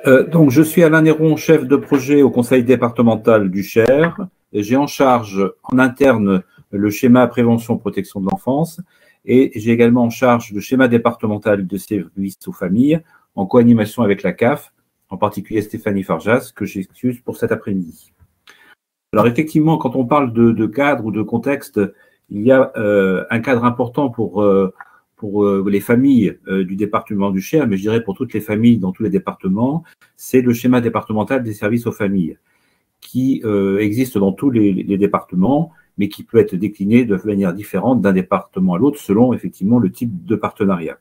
Donc, je suis Alain Néron, chef de projet au conseil départemental du Cher. J'ai en charge en interne le schéma prévention-protection de l'enfance et j'ai également en charge le schéma départemental de services aux familles en co-animation avec la CAF, en particulier Stéphanie Farjas, que j'excuse pour cet après-midi. Alors, effectivement, quand on parle de cadre ou de contexte, il y a un cadre important pour les familles du département du Cher, mais je dirais pour toutes les familles dans tous les départements, c'est le schéma départemental des services aux familles qui existe dans tous les départements, mais qui peut être décliné de manière différente d'un département à l'autre selon effectivement le type de partenariat.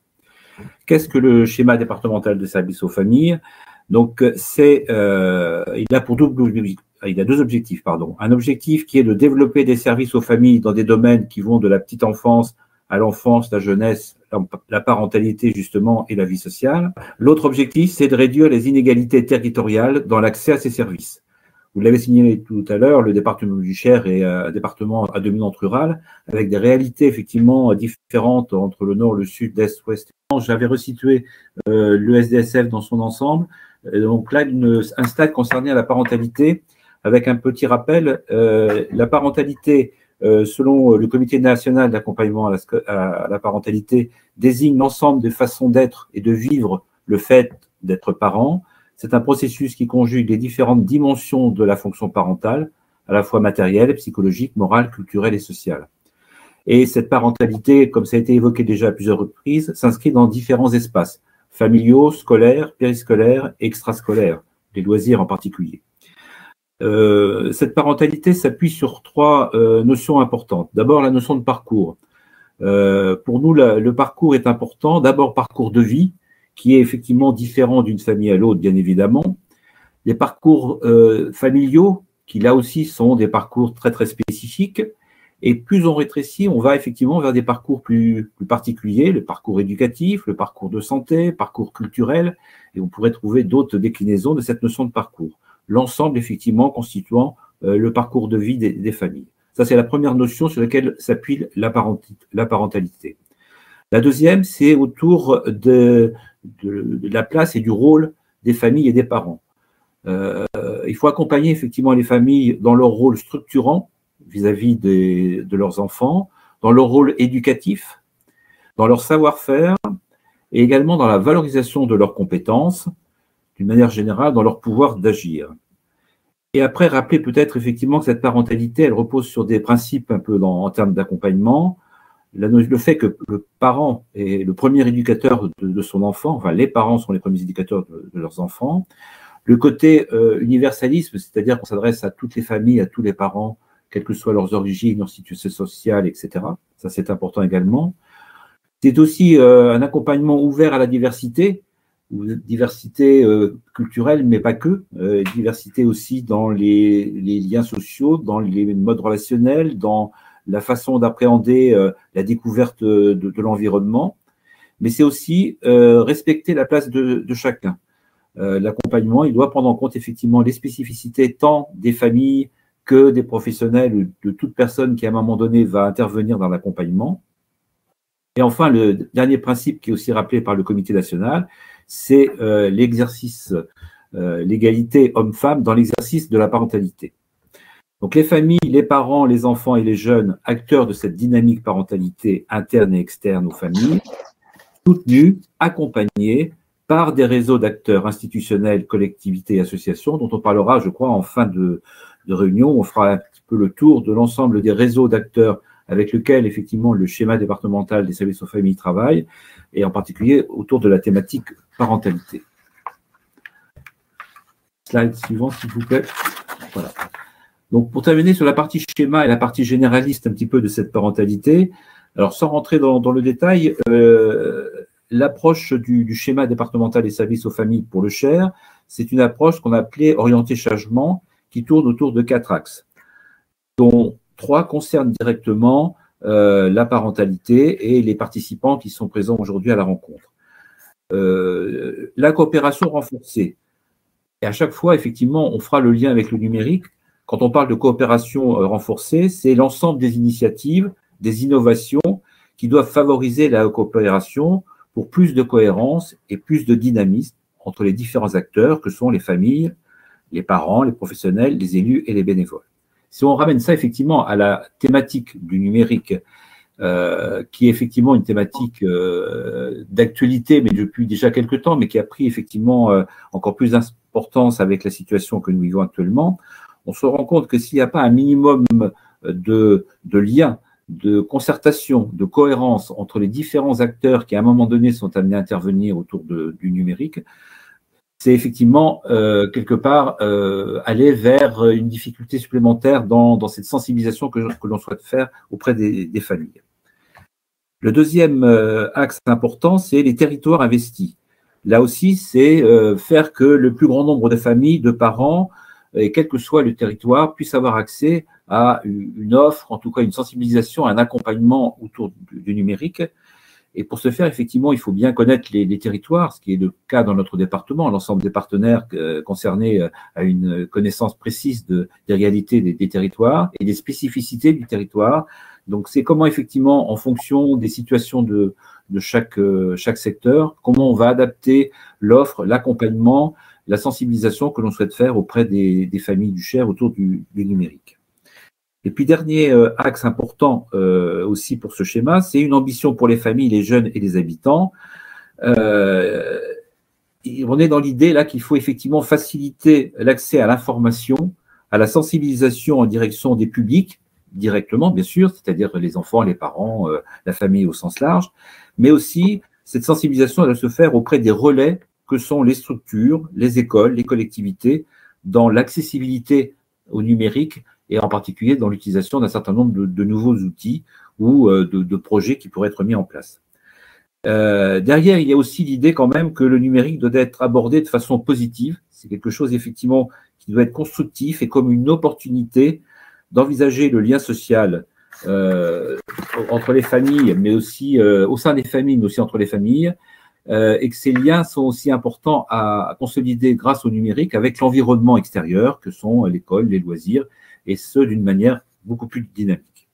Qu'est-ce que le schéma départemental des services aux familles? Donc, il a deux objectifs, pardon. Un objectif qui est de développer des services aux familles dans des domaines qui vont de la petite enfance à l'enfance, la jeunesse, la parentalité justement et la vie sociale. L'autre objectif, c'est de réduire les inégalités territoriales dans l'accès à ces services. Vous l'avez signalé tout à l'heure, le département du Cher est un département à dominante rurale, avec des réalités effectivement différentes entre le nord, le sud, l'est, l'ouest. J'avais resitué le SDSF dans son ensemble. Donc là, un stade concerné à la parentalité, avec un petit rappel, la parentalité, selon le Comité national d'accompagnement à la parentalité, désigne l'ensemble des façons d'être et de vivre le fait d'être parent. C'est un processus qui conjugue les différentes dimensions de la fonction parentale, à la fois matérielle, psychologique, morale, culturelle et sociale. Et cette parentalité, comme ça a été évoqué déjà à plusieurs reprises, s'inscrit dans différents espaces, familiaux, scolaires, périscolaires, extrascolaires, les loisirs en particulier. Cette parentalité s'appuie sur trois notions importantes. D'abord, la notion de parcours. Pour nous, le parcours est important. D'abord, parcours de vie, qui est effectivement différent d'une famille à l'autre, bien évidemment. Les parcours familiaux, qui là aussi sont des parcours très, très spécifiques. Et plus on rétrécit, on va effectivement vers des parcours plus particuliers, le parcours éducatif, le parcours de santé, parcours culturel, et on pourrait trouver d'autres déclinaisons de cette notion de parcours. L'ensemble, effectivement, constituant le parcours de vie des familles. Ça, c'est la première notion sur laquelle s'appuie la parentalité. La deuxième, c'est autour de la place et du rôle des familles et des parents. Il faut accompagner effectivement les familles dans leur rôle structurant vis-à-vis de leurs enfants, dans leur rôle éducatif, dans leur savoir-faire et également dans la valorisation de leurs compétences, d'une manière générale, dans leur pouvoir d'agir. Et après, rappeler peut-être effectivement que cette parentalité, elle repose sur des principes un peu en termes d'accompagnement. Le fait que le parent est le premier éducateur de son enfant, enfin les parents sont les premiers éducateurs de leurs enfants. Le côté universalisme, c'est-à-dire qu'on s'adresse à toutes les familles, à tous les parents, quelles que soient leurs origines, leur situation sociale, etc. Ça, c'est important également. C'est aussi un accompagnement ouvert à la diversité culturelle, mais pas que, diversité aussi dans les liens sociaux, dans les modes relationnels, dans la façon d'appréhender la découverte de l'environnement, mais c'est aussi respecter la place de chacun. L'accompagnement, il doit prendre en compte effectivement les spécificités tant des familles que des professionnels ou de toute personne qui à un moment donné va intervenir dans l'accompagnement. Et enfin, le dernier principe qui est aussi rappelé par le comité national, c'est l'exercice, l'égalité homme-femme dans l'exercice de la parentalité. Donc les familles, les parents, les enfants et les jeunes, acteurs de cette dynamique parentalité interne et externe aux familles, soutenus, accompagnés par des réseaux d'acteurs institutionnels, collectivités et associations, dont on parlera, je crois, en fin de réunion. On fera un petit peu le tour de l'ensemble des réseaux d'acteurs avec lesquels, effectivement, le schéma départemental des services aux familles travaille, et en particulier autour de la thématique parentalité. Slide suivant, s'il vous plaît. Voilà. Donc, pour terminer sur la partie schéma et la partie généraliste un petit peu de cette parentalité, alors sans rentrer dans le détail, l'approche du schéma départemental des services aux familles pour le Cher, c'est une approche qu'on a appelée orientée changement, qui tourne autour de 4 axes, dont 3 concernent directement la parentalité et les participants qui sont présents aujourd'hui à la rencontre. La coopération renforcée. Et à chaque fois, effectivement, on fera le lien avec le numérique. Quand on parle de coopération renforcée, c'est l'ensemble des initiatives, des innovations qui doivent favoriser la coopération pour plus de cohérence et plus de dynamisme entre les différents acteurs que sont les familles, les parents, les professionnels, les élus et les bénévoles. Si on ramène ça effectivement à la thématique du numérique, qui est effectivement une thématique d'actualité, mais depuis déjà quelques temps, mais qui a pris effectivement encore plus d'importance avec la situation que nous vivons actuellement, on se rend compte que s'il n'y a pas un minimum de liens, de concertation, de cohérence entre les différents acteurs qui, à un moment donné, sont amenés à intervenir autour du numérique, c'est effectivement, quelque part, aller vers une difficulté supplémentaire dans cette sensibilisation que l'on souhaite faire auprès des familles. Le deuxième axe important, c'est les territoires investis. Là aussi, c'est faire que le plus grand nombre de familles, de parents, et quel que soit le territoire, puissent avoir accès à une offre, en tout cas une sensibilisation, un accompagnement autour du numérique. Et pour ce faire, effectivement, il faut bien connaître les territoires, ce qui est le cas dans notre département. L'ensemble des partenaires concernés a une connaissance précise des réalités des territoires et des spécificités du territoire. Donc, c'est comment, effectivement, en fonction des situations de chaque secteur, comment on va adapter l'offre, l'accompagnement, la sensibilisation que l'on souhaite faire auprès des familles du Cher autour du numérique. Et puis, dernier axe important aussi pour ce schéma, c'est une ambition pour les familles, les jeunes et les habitants. On est dans l'idée là qu'il faut effectivement faciliter l'accès à l'information, à la sensibilisation en direction des publics, directement bien sûr, c'est-à-dire les enfants, les parents, la famille au sens large, mais aussi cette sensibilisation elle doit se faire auprès des relais que sont les structures, les écoles, les collectivités, dans l'accessibilité au numérique, et en particulier dans l'utilisation d'un certain nombre de nouveaux outils ou de projets qui pourraient être mis en place. Derrière, il y a aussi l'idée quand même que le numérique doit être abordé de façon positive. C'est quelque chose effectivement qui doit être constructif et comme une opportunité d'envisager le lien social entre les familles, mais aussi au sein des familles, mais aussi entre les familles, et que ces liens sont aussi importants à consolider grâce au numérique avec l'environnement extérieur que sont l'école, les loisirs, et ce, d'une manière beaucoup plus dynamique.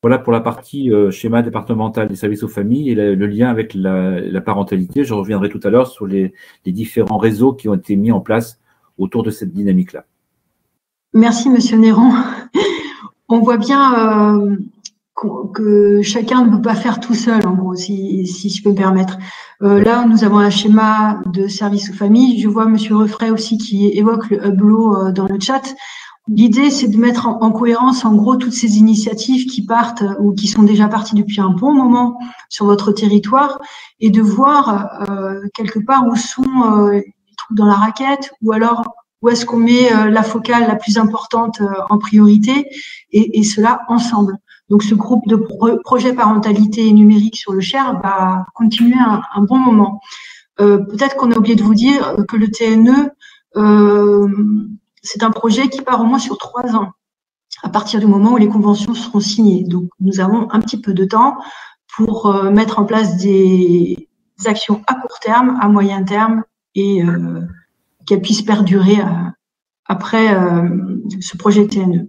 Voilà pour la partie schéma départemental des services aux familles et le lien avec la parentalité. Je reviendrai tout à l'heure sur les différents réseaux qui ont été mis en place autour de cette dynamique-là. Merci, Monsieur Néron. On voit bien que chacun ne peut pas faire tout seul, en gros, si je peux me permettre. Là, nous avons un schéma de service aux familles. Je vois Monsieur Refray aussi qui évoque le Hublot dans le chat. L'idée, c'est de mettre en cohérence, en gros, toutes ces initiatives qui partent ou qui sont déjà parties depuis un bon moment sur votre territoire et de voir quelque part où sont les trous dans la raquette ou alors où est-ce qu'on met la focale la plus importante en priorité et cela ensemble. Donc, ce groupe de projets parentalité numérique sur le Cher va continuer un bon moment. Peut-être qu'on a oublié de vous dire que le TNE, c'est un projet qui part au moins sur 3 ans, à partir du moment où les conventions seront signées. Donc, nous avons un petit peu de temps pour mettre en place des actions à court terme, à moyen terme, et qu'elles puissent perdurer après ce projet TNE.